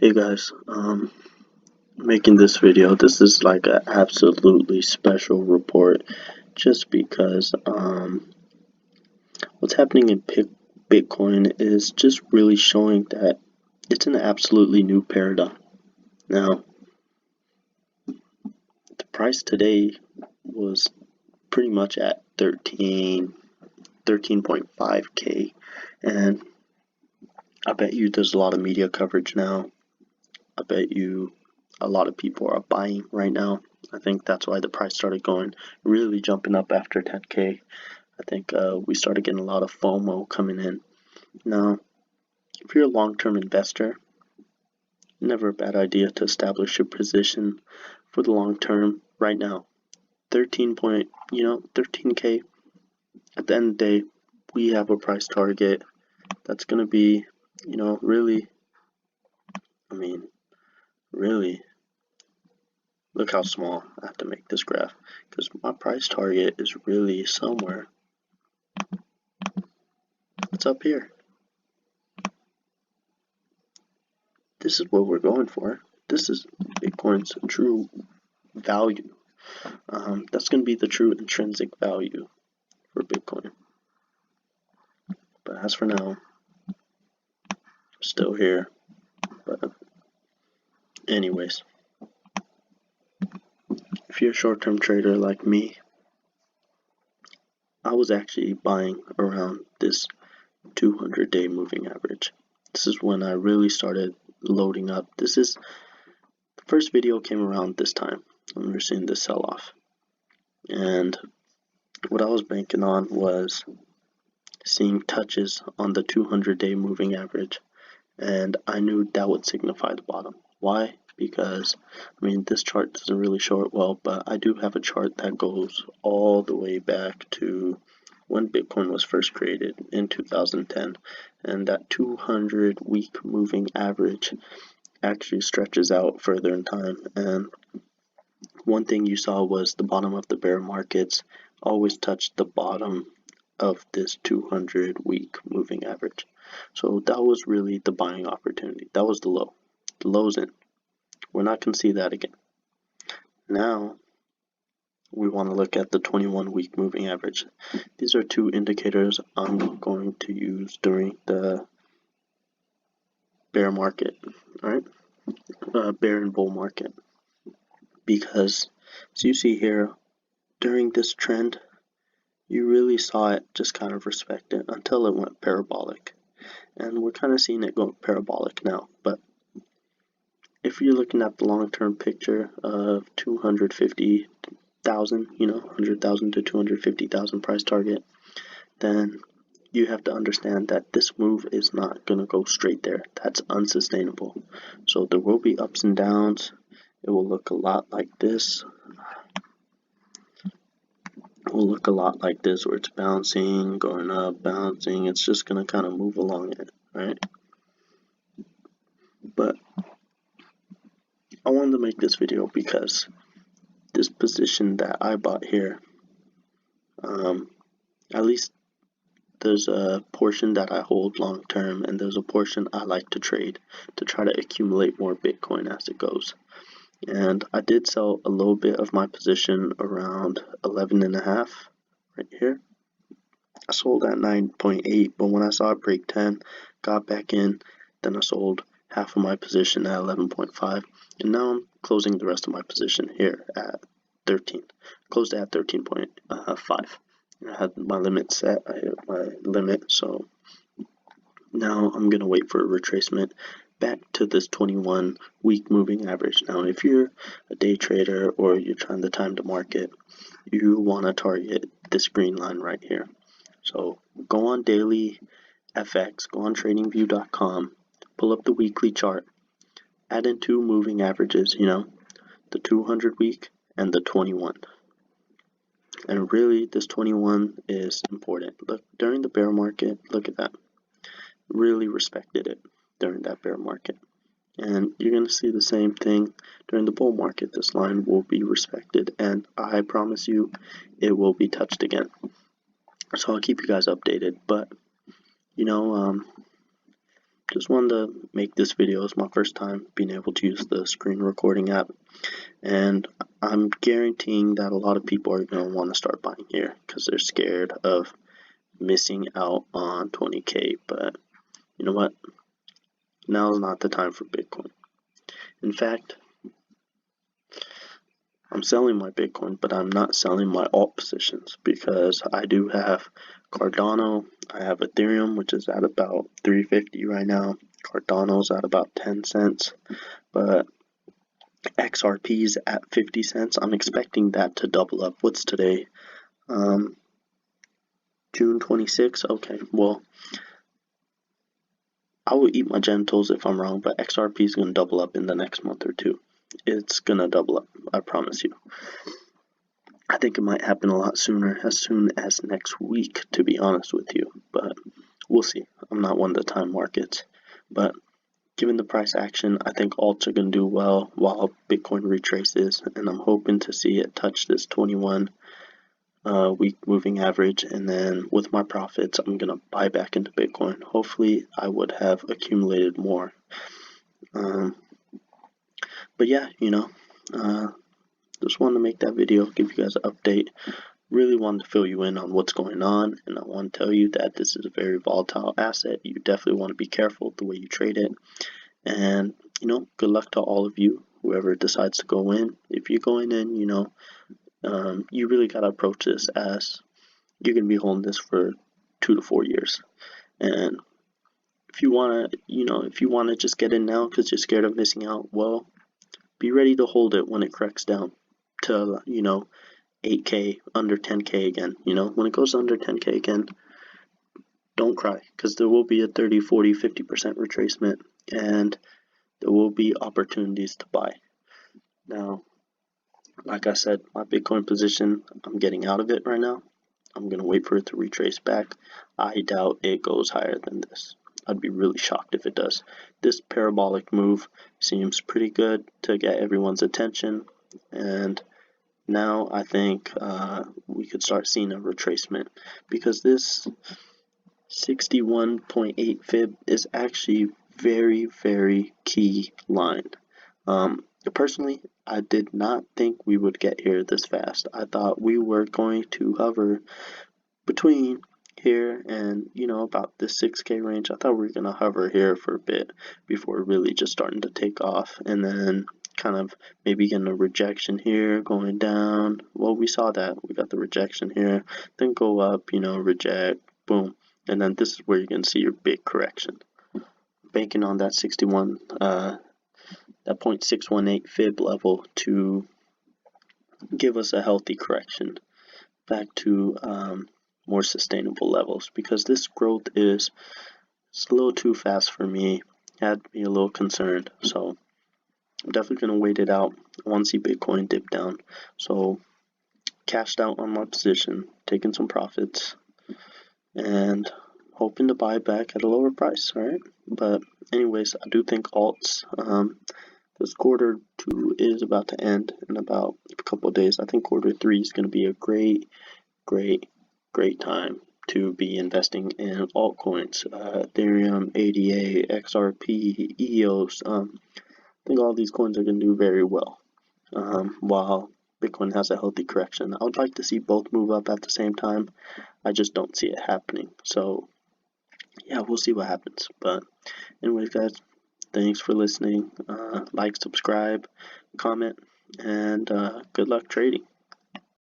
Hey guys, making this video. This is like an absolutely special report just because what's happening in Bitcoin is just really showing that it's an absolutely new paradigm. Now, the price today was pretty much at 13.5K, and I bet you there's a lot of media coverage now. I bet you a lot of people are buying right now. I think that's why the price started going really jumping up after 10K. I think we started getting a lot of FOMO coming in. Now, if you're a long-term investor, never a bad idea to establish your position for the long term. Right now, 13K. At the end of the day, we have a price target that's gonna be, really. I mean, really. Look how small I have to make this graph because my price target is really somewhere. It's up here. This is what we're going for. This is Bitcoin's true value. That's going to be the true intrinsic value for Bitcoin. But as for now, I'm still here. But anyways, if you're a short-term trader like me, I was actually buying around this 200-day moving average. This is when I really started loading up. The first video came around this time when we were seeing this sell-off. And what I was banking on was seeing touches on the 200-day moving average, and I knew that would signify the bottom. Why? Because, this chart doesn't really show it well, but I do have a chart that goes all the way back to when Bitcoin was first created in 2010, and that 200-week moving average actually stretches out further in time. And one thing you saw was the bottom of the bear markets always touched the bottom of this 200-week moving average. So that was really the buying opportunity. That was the low. The low's in. We're not going to see that again. Now, we want to look at the 21-week moving average. These are two indicators I'm going to use during the bear market, alright? Bear and bull market. Because, as you see here, during this trend, you really saw it just kind of respect it until it went parabolic. And we're kind of seeing it go parabolic now. But if you're looking at the long-term picture of 250,000, 100,000 to 250,000 price target, then you have to understand that this move is not going to go straight there. That's unsustainable. So there will be ups and downs. It will look a lot like this. Where it's bouncing, going up, bouncing. It's just going to kind of move along it, right? But I wanted to make this video because this position that I bought here, at least there's a portion that I hold long term, and there's a portion I like to trade to try to accumulate more Bitcoin as it goes. And I did sell a little bit of my position around 11.5 right here. I sold at 9.8, but when I saw it break 10, got back in, then I sold half of my position at 11.5, and now I'm closing the rest of my position here at 13. Closed at 13.5. I had my limit set. I hit my limit, so now I'm gonna wait for a retracement back to this 21-week moving average. Now, if you're a day trader or you're trying to time the market, you want to target this green line right here. So go on Daily FX, go on TradingView.com, pull up the weekly chart, add in two moving averages, the 200-week and the 21. And really, this 21 is important. Look, during the bear market, look at that. Really respected it during that bear market. And you're going to see the same thing during the bull market. This line will be respected, and I promise you it will be touched again. So I'll keep you guys updated. But, just wanted to make this video. It's my first time being able to use the screen recording app, and I'm guaranteeing that a lot of people are going to want to start buying here because they're scared of missing out on 20K. But you know what? Now is not the time for Bitcoin. In fact, I'm selling my Bitcoin, but I'm not selling my alt positions because I do have Cardano, I have Ethereum, which is at about 350 right now. Cardano's at about 10 cents, but XRP's at 50 cents. I'm expecting that to double up. What's today? June 26th? Okay, well, I will eat my genitals if I'm wrong, but XRP is going to double up in the next month or two. It's going to double up, I promise you. I think it might happen a lot sooner, as soon as next week, to be honest with you, but we'll see. I'm not one to time markets, but given the price action, I think alts are going to do well while Bitcoin retraces, and I'm hoping to see it touch this 21 week moving average, and then with my profits, I'm going to buy back into Bitcoin. Hopefully, I would have accumulated more. But yeah, just wanted to make that video, give you guys an update. Really wanted to fill you in on what's going on, and I want to tell you that this is a very volatile asset. You definitely want to be careful the way you trade it. And, good luck to all of you, whoever decides to go in. If you're going in, you really got to approach this as you're going to be holding this for 2 to 4 years. And if you want to, just get in now because you're scared of missing out, well, be ready to hold it when it cracks down to, 8K, under 10K again. When it goes under 10K again, don't cry, because there will be a 30, 40, 50% retracement, and there will be opportunities to buy. Now, like I said, my Bitcoin position, I'm getting out of it right now. I'm going to wait for it to retrace back. I doubt it goes higher than this. I'd be really shocked if it does. This parabolic move seems pretty good to get everyone's attention, and now I think we could start seeing a retracement, because this 61.8 fib is actually very, very key line. Personally, I did not think we would get here this fast. I thought we were going to hover between here and about the 6K range. I thought we were going to hover here for a bit before really just starting to take off, and then kind of maybe getting a rejection here, going down. Well, we saw that. We got the rejection here, then go up, reject, boom. And then this is where you're going to see your big correction. Banking on that 0.618 fib level to give us a healthy correction back to more sustainable levels, because this growth is a little too fast for me. Had me a little concerned, so I'm definitely going to wait it out. I want to see Bitcoin dip down, so cashed out on my position, taking some profits, and hoping to buy back at a lower price. All right, but anyways, I do think alts, this quarter 2 is about to end in about a couple of days. I think quarter 3 is going to be a great time to be investing in altcoins. Ethereum, ADA, XRP, EOS. I think all these coins are going to do very well, while Bitcoin has a healthy correction. I would like to see both move up at the same time. I just don't see it happening. So yeah, we'll see what happens. But anyways, guys, thanks for listening. Like, subscribe, comment, and good luck trading.